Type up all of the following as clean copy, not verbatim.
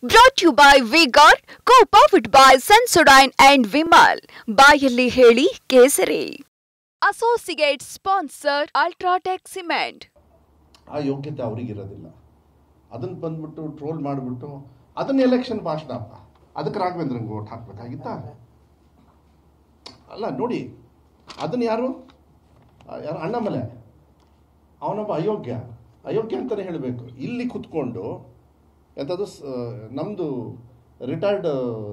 Brought to you by V-Guard, co-powered by Sensodyne and Vimal. ಬಾಯಲ್ಲಿ ಹೇಳಿ ಕೇಸರಿ. Associate sponsor Ultratech Cement. ಆ ಯೋಗ್ಯತೆ ಅವರಿಗಿರೋದಿಲ್ಲ. ಅದನ್ನು ಬಂದ್ಬಿಟ್ಟು ಟ್ರೋಲ್ ಮಾಡಿಬಿಟ್ಟು ಅದನ್ನ ಎಲೆಕ್ಷನ್ ಭಾಷಣಪ್ಪ ಅದಕ್ಕೆ ರಾಘವೇಂದ್ರನ್ಗೆ ವೋಟ್ ಹಾಕಬೇಕಾಗಿತ್ತಾ? ಅಲ್ಲ ನೋಡಿ, ಅದನ್ನು ಯಾರು ಅಣ್ಣಾಮಲೈ ಅವನೊಬ್ಬ ಅಯೋಗ್ಯ ಅಂತಲೇ ಹೇಳಬೇಕು. ಇಲ್ಲಿ ಕುತ್ಕೊಂಡು ಎಂಥದ್ದು ನಮ್ಮದು ರಿಟೈರ್ಡ್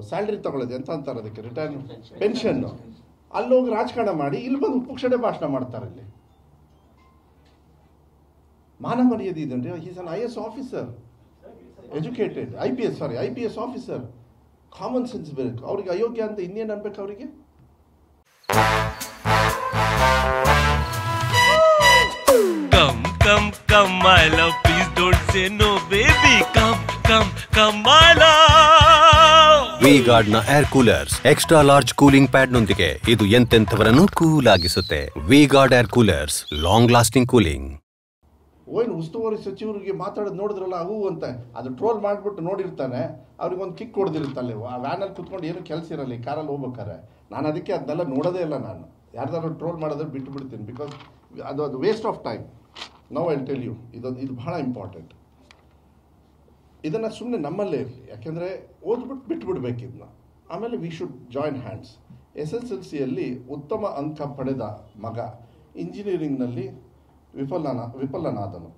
ಸ್ಯಾಲ್ರಿ ತಗೊಳ್ಳೋದು ಎಂತ ಅಂತಾರೆ ಅದಕ್ಕೆ, ರಿಟೈರ್ಡ್ ಪೆನ್ಷನ್ನು, ಅಲ್ಲೋಗಿ ರಾಜಕಾರಣ ಮಾಡಿ ಇಲ್ಲಿ ಬಂದು ಪುಕ್ಷಡೆ ಭಾಷಣ ಮಾಡ್ತಾರೆ. ಇಲ್ಲಿ ಮಾನ ಮರ್ಯಾದೆ ಇದೆ. Is an IAS officer, educated, IPS officer. Common sense ಬೇಕು ಅವ್ರಿಗೆ. ಅಯೋಗ್ಯ ಅಂತ ಇನ್ನೇನು ಅನ್ಬೇಕು ಅವರಿಗೆ? Come, my love, please don't say no, baby. Come, my love. V-Guard ನ air coolers extra large cooling pad ನೊಂದಿಗೆ ಇದು ಎಂತೆಂಥವರನ್ನು ಕೂಲ್ ಆಗಿಸುತ್ತೆ. V-Guard air coolers, long lasting cooling. ಏನು ಉಸ್ತುವಾರಿ ಸಚಿವರಿಗೆ ಮಾತಾಡೋದು ನೋಡಿದ್ರಲ್ಲ ಅವು ಅಂತ, ಅದು ಟ್ರೋಲ್ ಮಾಡಿಬಿಟ್ಟು ನೋಡಿರ್ತಾನೆ. ಅವ್ರಿಗೊಂದು ಕಿಕ್ ಹೊಡೆದಿರುತ್ತಲ್ಲ, ಆ ವ್ಯಾನಲ್ಲಿ ಕುತ್ಕೊಂಡು ಏನು ಕೆಲಸ ಇರಲ್ಲ, ಈ ಕಾರಲ್ಲಿ ಹೋಗ್ಬೇಕಾರೆ. ನಾನು ಅದಕ್ಕೆ ಅದನ್ನೆಲ್ಲ ನೋಡೋದೇ ಇಲ್ಲ. ನಾನು ಯಾರ್ದಾದ್ರು ಟ್ರೋಲ್ ಮಾಡೋದ್ರೆ ಬಿಟ್ಟು ಬಿಡ್ತೀನಿ. ಬಿಕಾಸ್ ಅದು waste of time. Now I tell you, ಇದು ಬಹಳ ಇಂಪಾರ್ಟೆಂಟ್. ಇದನ್ನು ಸುಮ್ಮನೆ ನಮ್ಮಲ್ಲೇ ಇರಲಿ, ಯಾಕೆಂದರೆ ಓದ್ಬಿಟ್ಟು ಬಿಟ್ಬಿಡ್ಬೇಕು ಇದನ್ನ. ಆಮೇಲೆ ವಿ ಶುಡ್ ಜಾಯಿನ್ ಹ್ಯಾಂಡ್ಸ್. SSLCಯಲ್ಲಿ ಉತ್ತಮ ಅಂಕ ಪಡೆದ ಮಗ ಇಂಜಿನಿಯರಿಂಗ್ನಲ್ಲಿ ವಿಫಲನಾದನು.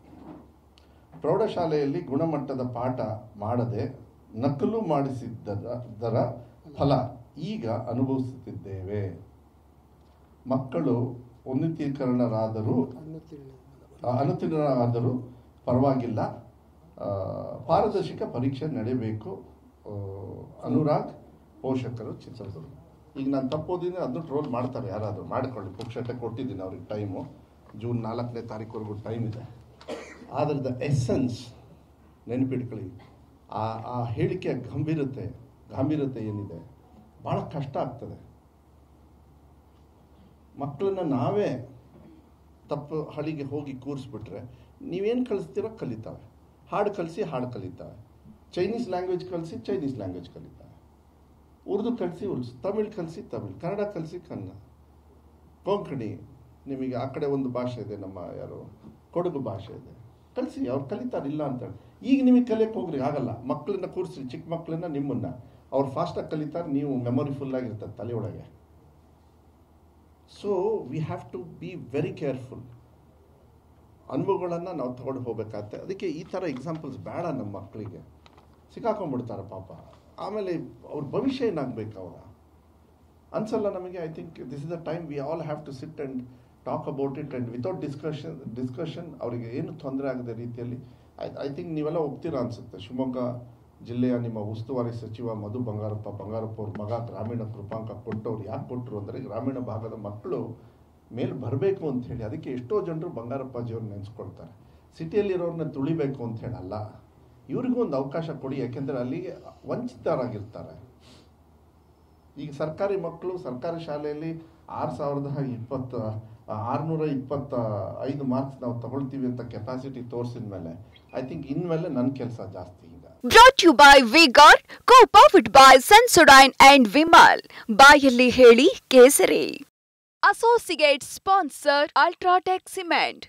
ಪ್ರೌಢಶಾಲೆಯಲ್ಲಿ ಗುಣಮಟ್ಟದ ಪಾಠ ಮಾಡದೆ ನಕಲು ಮಾಡಿಸಿದ್ದರ ಫಲ ಈಗ ಅನುಭವಿಸುತ್ತಿದ್ದೇವೆ. ಮಕ್ಕಳು ಅನುತ್ತೀರ್ಣರಾದರೂ ಪರವಾಗಿಲ್ಲ, ಪಾರದರ್ಶಕ ಪರೀಕ್ಷೆ ನಡೆಯಬೇಕು. ಅನುರಾಗ್, ಪೋಷಕರು, ಚಿತ್ರದುರ್ಗ. ಈಗ ನಾನು ತಪ್ಪೋದಿದ್ರೆ ಅದನ್ನು ಟ್ರೋಲ್ ಮಾಡ್ತಾರೆ, ಯಾರಾದರೂ ಮಾಡಿಕೊಳ್ಳಿ. ಪುಕ್ಷಟೆ ಕೊಟ್ಟಿದ್ದೀನಿ ಅವ್ರಿಗೆ ಟೈಮು. ಜೂನ್ 4ನೇ ತಾರೀಕುವರೆಗೂ ಟೈಮ್ ಇದೆ. ಆದರೆ ದ ಎಸೆನ್ಸ್ ನೆನಪಿಟ್ಕೊಳ್ಳಿ. ಆ ಹೇಳಿಕೆಯ ಗಾಂಭೀರ್ಯತೆ ಏನಿದೆ, ಭಾಳ ಕಷ್ಟ ಆಗ್ತದೆ. ಮಕ್ಕಳನ್ನ ನಾವೇ ತಪ್ಪು ಹಳಿಗೆ ಹೋಗಿ ಕೂರಿಸ್ಬಿಟ್ರೆ ನೀವೇನು ಕಲಿಸ್ತೀರೋ ಕಲಿತಾವೆ. ಹಾಡು ಕಲಿಸಿ ಹಾಡು ಕಲಿತಾವೆ. ಚೈನೀಸ್ ಲ್ಯಾಂಗ್ವೇಜ್ ಕಲಿಸಿ ಚೈನೀಸ್ ಲ್ಯಾಂಗ್ವೇಜ್ ಕಲಿತಾವೆ. ಉರ್ದು ಕಲಿಸಿ ಉರ್ದು, ತಮಿಳ್ ಕಲಿಸಿ ತಮಿಳ್, ಕನ್ನಡ ಕಲಿಸಿ ಕನ್ನಡ, ಕೊಂಕಣಿ. ನಿಮಗೆ ಆ ಕಡೆ ಒಂದು ಭಾಷೆ ಇದೆ, ನಮ್ಮ ಕೊಡಗು ಭಾಷೆ ಇದೆ, ಕಲಿಸಿ. ಅವ್ರು ಕಲಿತಾರೆ, ಇಲ್ಲ ಅಂತೇಳಿ. ಈಗ ನಿಮಗೆ ಕಲಿಯಕ್ಕೆ ಹೋಗ್ರಿ ಆಗಲ್ಲ. ಮಕ್ಕಳನ್ನ ಕೂರಿಸಿ, ಚಿಕ್ಕ ಮಕ್ಕಳನ್ನ, ನಿಮ್ಮನ್ನು ಅವ್ರು ಫಾಸ್ಟಾಗಿ ಕಲಿತಾರೆ. ನೀವು ಮೆಮೊರಿ ಫುಲ್ಲಾಗಿರ್ತದೆ ತಲೆಯೊಳಗೆ. So we have to be very careful. ಅನುಭವಗಳನ್ನು ನಾವು ತಗೊಂಡು ಹೋಗ್ಬೇಕಾಗತ್ತೆ. ಅದಕ್ಕೆ ಈ ಥರ ಎಕ್ಸಾಂಪಲ್ಸ್ ಬೇಡ. ನಮ್ಮ ಮಕ್ಕಳಿಗೆ ಸಿಕ್ಕಾಕೊಂಡ್ಬಿಡ್ತಾರೆ ಪಾಪ. ಆಮೇಲೆ ಅವ್ರ ಭವಿಷ್ಯ ಏನಾಗಬೇಕು ಅವರ ಅನ್ಸಲ್ಲ ನಮಗೆ. I think this is the time we all have to sit and talk about it and without discussion ಅವರಿಗೆ ಏನು ತೊಂದರೆ ಆಗದ ರೀತಿಯಲ್ಲಿ. ಐ ಥಿಂಕ್ ನೀವೆಲ್ಲ ಹೋಗ್ತೀರಾ ಅನಿಸುತ್ತೆ. ಶಿವಮೊಗ್ಗ ಜಿಲ್ಲೆಯ ನಿಮ್ಮ ಉಸ್ತುವಾರಿ ಸಚಿವ ಮಧು ಬಂಗಾರಪ್ಪ ಅವ್ರ ಮಗ ಗ್ರಾಮೀಣ ಕೃಪಾಂಕ ಕೊಟ್ಟವ್ರು. ಯಾಕೆ ಕೊಟ್ಟರು ಅಂದರೆ ಗ್ರಾಮೀಣ ಭಾಗದ ಮಕ್ಕಳು ಮೇಲೆ ಬರಬೇಕು ಅಂಥೇಳಿ. ಅದಕ್ಕೆ ಎಷ್ಟೋ ಜನರು ಬಂಗಾರಪ್ಪಾಜಿಯವ್ರನ್ನ ನೆನೆಸ್ಕೊಳ್ತಾರೆ. ಸಿಟಿಯಲ್ಲಿರೋರನ್ನ ತುಳಿಬೇಕು ಅಂಥೇಳಿ ಅಲ್ಲ, ಇವ್ರಿಗೂ ಒಂದು ಅವಕಾಶ ಕೊಡಿ. ಯಾಕೆಂದರೆ ಅಲ್ಲಿಗೆ ವಂಚಿತರಾಗಿರ್ತಾರೆ. ಈಗ ಸರ್ಕಾರಿ ಮಕ್ಕಳು ಸರ್ಕಾರಿ ಶಾಲೆಯಲ್ಲಿ 6,625 ಮಾರ್ಕ್ಸ್ ನಾವು ತಗೊಳ್ತೀವಿ ಅಂತ ಕೆಪಾಸಿಟಿ ತೋರಿಸಿದ ಮೇಲೆ ಐ ಥಿಂಕ್ ಇನ್ಮೇಲೆ ನನ್ನ ಕೆಲಸ ಜಾಸ್ತಿ. Brought to you by V-Guard, co-powered by Sensodyne and Vimal. ಬಾಯಲ್ಲಿ ಹೇಳಿ ಕೇಸರಿ. Associate sponsor Ultratech Cement.